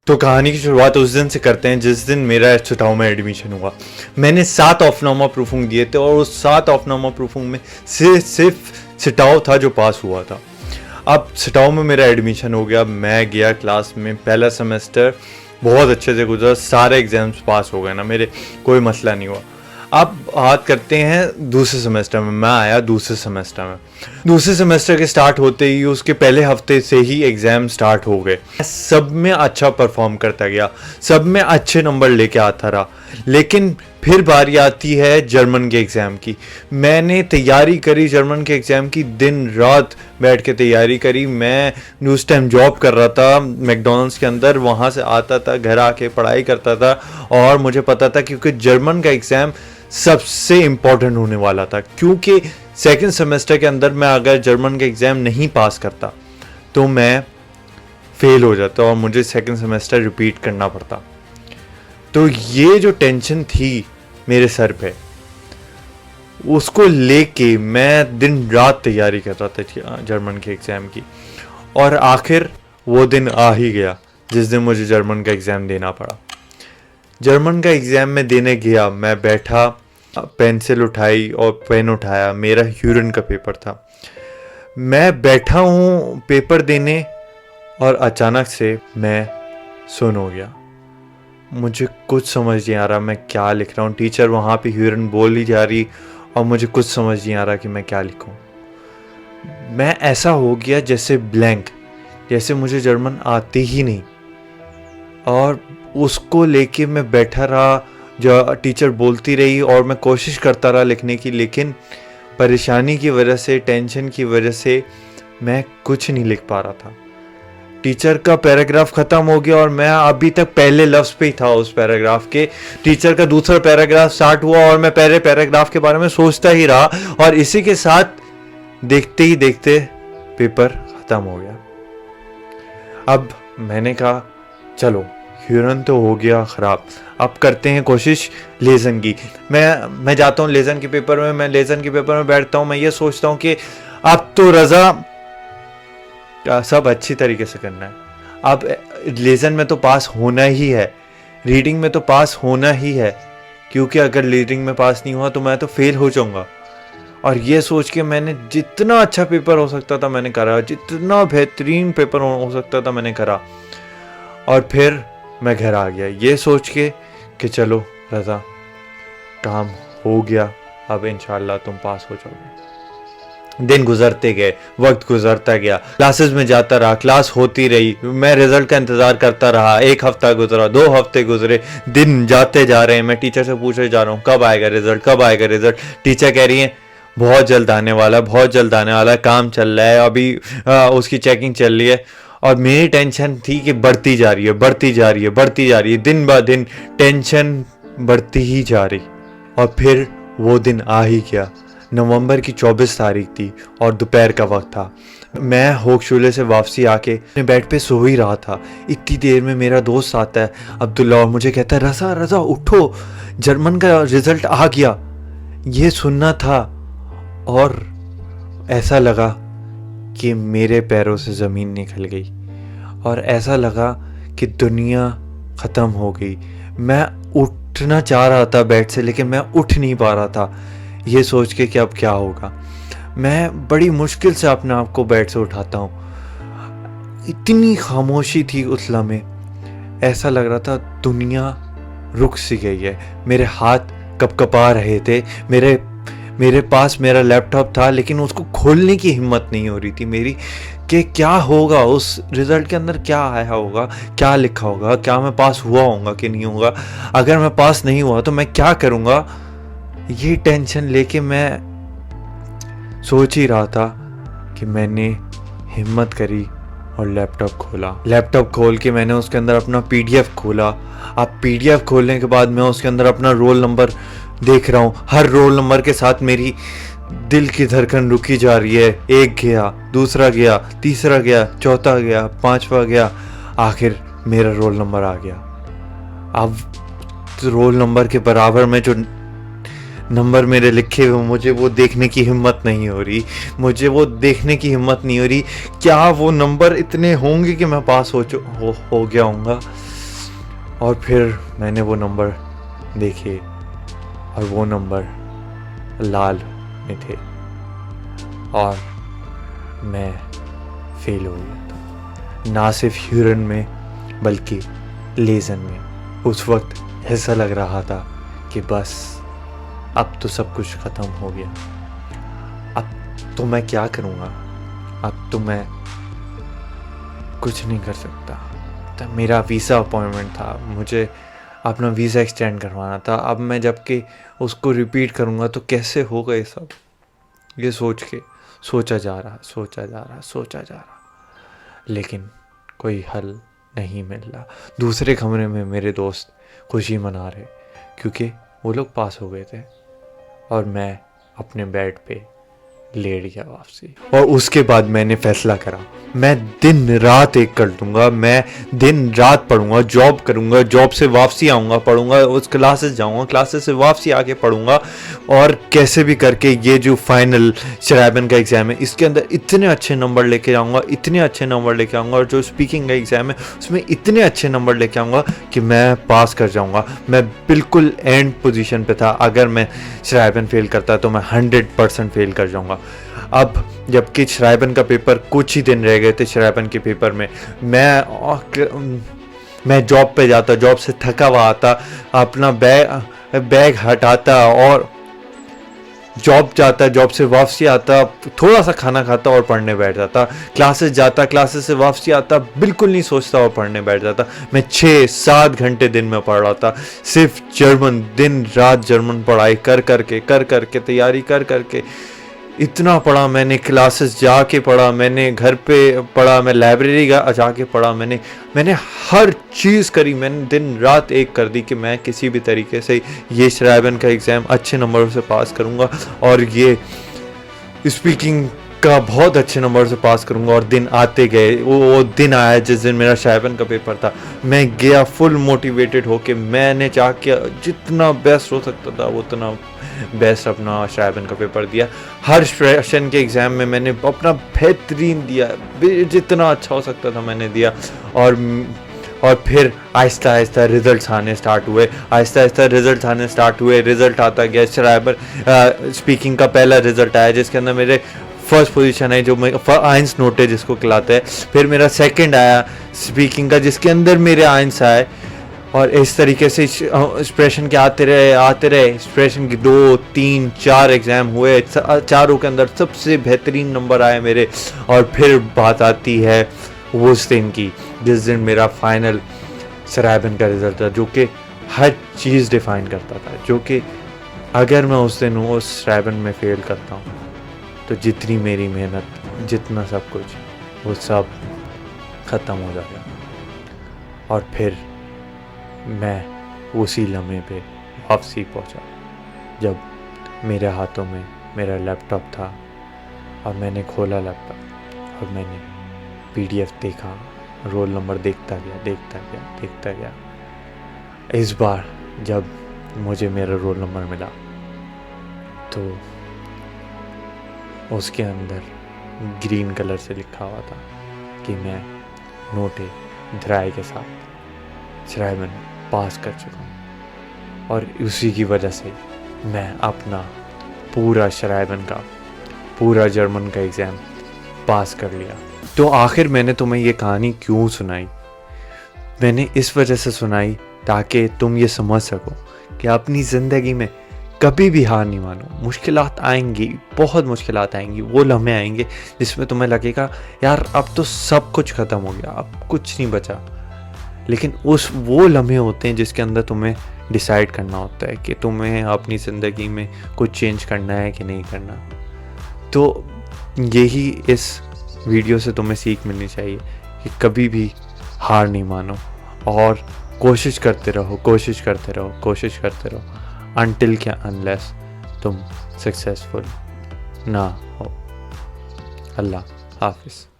तो कहानी की शुरुआत उस दिन से करते हैं जिस दिन मेरा छिटाऊ में एडमिशन हुआ। मैंने 7 ऑफनामा प्रूफिंग दिए थे और उस 7 ऑफनामा प्रूफिंग में सिर्फ छिटाऊ था जो पास हुआ था। अब छिटाऊ में मेरा एडमिशन हो गया, मैं गया क्लास में। पहला सेमेस्टर बहुत अच्छे से गुजरा, सारे एग्जाम्स पास हो गए ना मेरे, कोई मसला नहीं हुआ। अब बात करते हैं दूसरे सेमेस्टर में। मैं आया दूसरे सेमेस्टर में। दूसरे सेमेस्टर के स्टार्ट होते ही उसके पहले हफ्ते से ही एग्ज़ाम स्टार्ट हो गए। सब में अच्छा परफॉर्म करता गया, सब में अच्छे नंबर लेके आता रहा। लेकिन फिर बारी आती है जर्मन के एग्ज़ाम की। मैंने तैयारी करी जर्मन के एग्ज़ाम की, दिन रात बैठ के तैयारी करी। मैं उस टाइम जॉब कर रहा था मैकडॉनल्ड्स के अंदर, वहाँ से आता था, घर आके पढ़ाई करता था। और मुझे पता था क्योंकि जर्मन का एग्ज़ाम सबसे इम्पोर्टेंट होने वाला था, क्योंकि सेकंड सेमेस्टर के अंदर मैं अगर जर्मन का एग्ज़ाम नहीं पास करता तो मैं फेल हो जाता और मुझे सेकंड सेमेस्टर रिपीट करना पड़ता। तो ये जो टेंशन थी मेरे सर पे, उसको लेके मैं दिन रात तैयारी कर रहा था जर्मन के एग्ज़ाम की। और आखिर वो दिन आ ही गया जिस दिन मुझे जर्मन का एग्ज़ाम देना पड़ा। जर्मन का एग्ज़ाम में देने गया, मैं बैठा, पेंसिल उठाई और पेन उठाया। मेरा यूरिन का पेपर था। मैं बैठा हूँ पेपर देने और अचानक से मैं सुन हो गया। मुझे कुछ समझ नहीं आ रहा मैं क्या लिख रहा हूँ। टीचर वहाँ पे यूरिन बोल ही जा रही और मुझे कुछ समझ नहीं आ रहा कि मैं क्या लिखूँ। मैं ऐसा हो गया जैसे ब्लैंक, जैसे मुझे जर्मन आती ही नहीं। और उसको लेके मैं बैठा रहा, जो टीचर बोलती रही और मैं कोशिश करता रहा लिखने की, लेकिन परेशानी की वजह से, टेंशन की वजह से मैं कुछ नहीं लिख पा रहा था। टीचर का पैराग्राफ ख़त्म हो गया और मैं अभी तक पहले लफ्ज़ पे ही था उस पैराग्राफ के। टीचर का दूसरा पैराग्राफ स्टार्ट हुआ और मैं पहले पैराग्राफ के बारे में सोचता ही रहा और इसी के साथ देखते ही देखते पेपर ख़त्म हो गया। अब मैंने कहा चलो ह्यूरन तो हो गया ख़राब, अब करते हैं कोशिश लेज़न की। मैं जाता हूँ लेज़न के पेपर में, मैं लेज़न के पेपर में बैठता हूँ। मैं ये सोचता हूँ कि अब तो रज़ा सब अच्छी तरीके से करना है। अब लेज़न में तो पास होना ही है, रीडिंग में तो पास होना ही है, क्योंकि अगर रीडिंग में पास नहीं हुआ तो मैं तो फेल हो जाऊँगा। और ये सोच के मैंने जितना अच्छा पेपर हो सकता था मैंने करा, जितना बेहतरीन पेपर हो सकता था मैंने करा। और फिर मैं घर आ गया ये सोच के कि चलो रज़ा काम हो गया, अब इंशाल्लाह तुम पास हो जाओगे। दिन गुजरते गए, वक्त गुजरता गया, क्लासेस में जाता रहा, क्लास होती रही, मैं रिजल्ट का इंतज़ार करता रहा। 1 हफ्ता गुजरा, 2 हफ्ते गुजरे, दिन जाते जा रहे हैं। मैं टीचर से पूछे जा रहा हूँ कब आएगा रिजल्ट, कब आएगा रिजल्ट। टीचर कह रही है बहुत जल्द आने वाला, बहुत जल्द आने वाला, काम चल रहा है अभी, उसकी चेकिंग चल रही है। और मेरी टेंशन थी कि बढ़ती जा रही है, बढ़ती जा रही है, बढ़ती जा रही है, दिन ब दिन टेंशन बढ़ती ही जा रही। और फिर वो दिन आ ही गया। नवंबर की 24 तारीख थी और दोपहर का वक्त था। मैं होशुले से वापसी आके अपने बेड पे सो ही रहा था। इतनी देर में मेरा दोस्त आता है अब्दुल्ला और मुझे कहता है रज़ा रज़ा उठो, जर्मन का रिज़ल्ट आ गया। ये सुनना था और ऐसा लगा कि मेरे पैरों से ज़मीन निकल गई और ऐसा लगा कि दुनिया ख़त्म हो गई। मैं उठना चाह रहा था बेड से, लेकिन मैं उठ नहीं पा रहा था, ये सोच के कि अब क्या होगा। मैं बड़ी मुश्किल से अपने आप को बेड से उठाता हूँ। इतनी खामोशी थी उस लम्हे, ऐसा लग रहा था दुनिया रुक सी गई है। मेरे हाथ कपकपा रहे थे। मेरे पास मेरा लैपटॉप था, लेकिन उसको खोलने की हिम्मत नहीं हो रही थी मेरी कि क्या होगा, उस रिज़ल्ट के अंदर क्या आया होगा, क्या लिखा होगा, क्या मैं पास हुआ होगा कि नहीं होगा। अगर मैं पास नहीं हुआ तो मैं क्या करूँगा। ये टेंशन लेके मैं सोच ही रहा था कि मैंने हिम्मत करी और लैपटॉप खोला। लैपटॉप खोल के मैंने उसके अंदर अपना PDF खोला। अब PDF खोलने के बाद मैं उसके अंदर अपना रोल नंबर देख रहा हूँ। हर रोल नंबर के साथ मेरी दिल की धड़कन रुकी जा रही है। 1 गया, दूसरा गया, तीसरा गया, चौथा गया, 5वां गया, आखिर मेरा रोल नंबर आ गया। अब रोल नंबर के बराबर में जो नंबर मेरे लिखे हुए, मुझे वो देखने की हिम्मत नहीं हो रही। मुझे वो देखने की हिम्मत नहीं हो रही क्या वो नंबर इतने होंगे कि मैं पास हो गया हूँगा। और फिर मैंने वो नंबर देखे और वो नंबर लाल में थे और मैं फेल हो गया था, ना सिर्फ ह्यूरन में बल्कि लेज़न में। उस वक्त ऐसा लग रहा था कि बस अब तो सब कुछ ख़त्म हो गया, अब तो मैं क्या करूँगा, अब तो मैं कुछ नहीं कर सकता। तो मेरा वीज़ा अपॉइंटमेंट था, मुझे अपना वीज़ा एक्सटेंड करवाना था। अब मैं जबकि उसको रिपीट करूँगा तो कैसे होगा ये सब, ये सोच के सोचा जा रहा, लेकिन कोई हल नहीं मिल रहा। दूसरे कमरे में मेरे दोस्त खुशी मना रहे क्योंकि वो लोग पास हो गए थे और मैं अपने बेड पे लेट गया वापसी। और उसके बाद मैंने फैसला करा, मैं दिन रात एक कर दूंगा, मैं दिन रात पढ़ूंगा, जॉब करूंगा, जॉब से वापसी आऊँगा, पढ़ूंगा, उस क्लासेस जाऊंगा, क्लासेस से वापसी आके पढ़ूंगा और कैसे भी करके ये जो फाइनल शराबन का एग्ज़ाम है इसके अंदर इतने अच्छे नंबर लेके जाऊंगा, इतने अच्छे नंबर लेके आऊँगा, और जो स्पीकिंग का एग्ज़ाम है उसमें इतने अच्छे नंबर लेके आऊँगा कि मैं पास कर जाऊँगा। मैं बिल्कुल एंड पोजीशन पे था, अगर मैं शराबन फेल करता तो मैं 100% फेल कर जाऊँगा। अब जबकि शराबन का पेपर कुछ ही दिन रह गए थे, शराबन के पेपर में मैं जॉब पे जाता, जॉब से थका हुआ आता, अपना बैग हटाता और जॉब जाता, जॉब से वापसी आता, थोड़ा सा खाना खाता और पढ़ने बैठ जाता, क्लासेस जाता, क्लासेस से वापसी आता, बिल्कुल नहीं सोचता और पढ़ने बैठ जाता। मैं 6-7 घंटे दिन में पढ़ रहा था, सिर्फ जर्मन, दिन रात जर्मन पढ़ाई कर करके तैयारी कर करके इतना पढ़ा मैंने, क्लासेस जाके पढ़ा, मैंने घर पे पढ़ा, मैं लाइब्रेरी जाके पढ़ा, मैंने हर चीज़ करी, मैंने दिन रात एक कर दी कि मैं किसी भी तरीके से ये शराबन का एग्ज़ाम अच्छे नंबरों से पास करूँगा और ये स्पीकिंग का बहुत अच्छे नंबर से पास करूँगा। और दिन आते गए, वो दिन आया जिस दिन मेरा शराबन का पेपर था। मैं गया फुल मोटिवेटेड होके, मैंने चाह के जितना बेस्ट हो सकता था उतना बेस्ट अपना शराबन का पेपर दिया। हर सेशन के एग्ज़ाम में मैंने अपना बेहतरीन दिया, जितना अच्छा हो सकता था मैंने दिया। और फिर आहिस्ता आहिस्ता रिज़ल्ट आने स्टार्ट हुए, रिज़ल्ट आता गया। शराबन स्पीकिंग का पहला रिज़ल्ट आया जिसके अंदर मेरे फर्स्ट पोजीशन है, जो आइंस नोट है जिसको कहलाते हैं। फिर मेरा सेकंड आया स्पीकिंग का जिसके अंदर मेरे आइंस आए, और इस तरीके से एक्सप्रेशन के आते रहे। एक्सप्रेशन की 2, 3, 4 एग्ज़ाम हुए, चारों के अंदर सबसे बेहतरीन नंबर आए मेरे। और फिर बात आती है उस दिन की जिस दिन मेरा फाइनल शराबन का रिज़ल्ट था, जो कि हर चीज़ डिफ़ाइन करता था, जो कि अगर मैं उस दिन उस शराबन में फ़ेल करता हूँ तो जितनी मेरी मेहनत, जितना सब कुछ, वो सब ख़त्म हो जाएगा। और फिर मैं उसी लम्हे पे वापसी पहुंचा जब मेरे हाथों में मेरा लैपटॉप था और मैंने खोला लैपटॉप और मैंने PDF देखा, रोल नंबर देखता गया। इस बार जब मुझे मेरा रोल नंबर मिला तो उसके अंदर ग्रीन कलर से लिखा हुआ था कि मैं नोटे धराई के साथ शराबन पास कर चुका हूँ। और उसी की वजह से मैं अपना पूरा शराबन का, पूरा जर्मन का एग्ज़ाम पास कर लिया। तो आखिर मैंने तुम्हें ये कहानी क्यों सुनाई? मैंने इस वजह से सुनाई ताकि तुम ये समझ सको कि अपनी ज़िंदगी में कभी भी हार नहीं मानो। मुश्किलात आएंगी, बहुत मुश्किलात आएंगी, वो लम्हे आएंगे जिसमें तुम्हें लगेगा यार अब तो सब कुछ ख़त्म हो गया, अब कुछ नहीं बचा। लेकिन वो लम्हे होते हैं जिसके अंदर तुम्हें डिसाइड करना होता है कि तुम्हें अपनी ज़िंदगी में कुछ चेंज करना है कि नहीं करना। तो यही इस वीडियो से तुम्हें सीख मिलनी चाहिए कि कभी भी हार नहीं मानो और कोशिश करते रहो अनटिल क्या अनलेस तुम सक्सेसफुल ना हो। अल्लाह हाफिज़।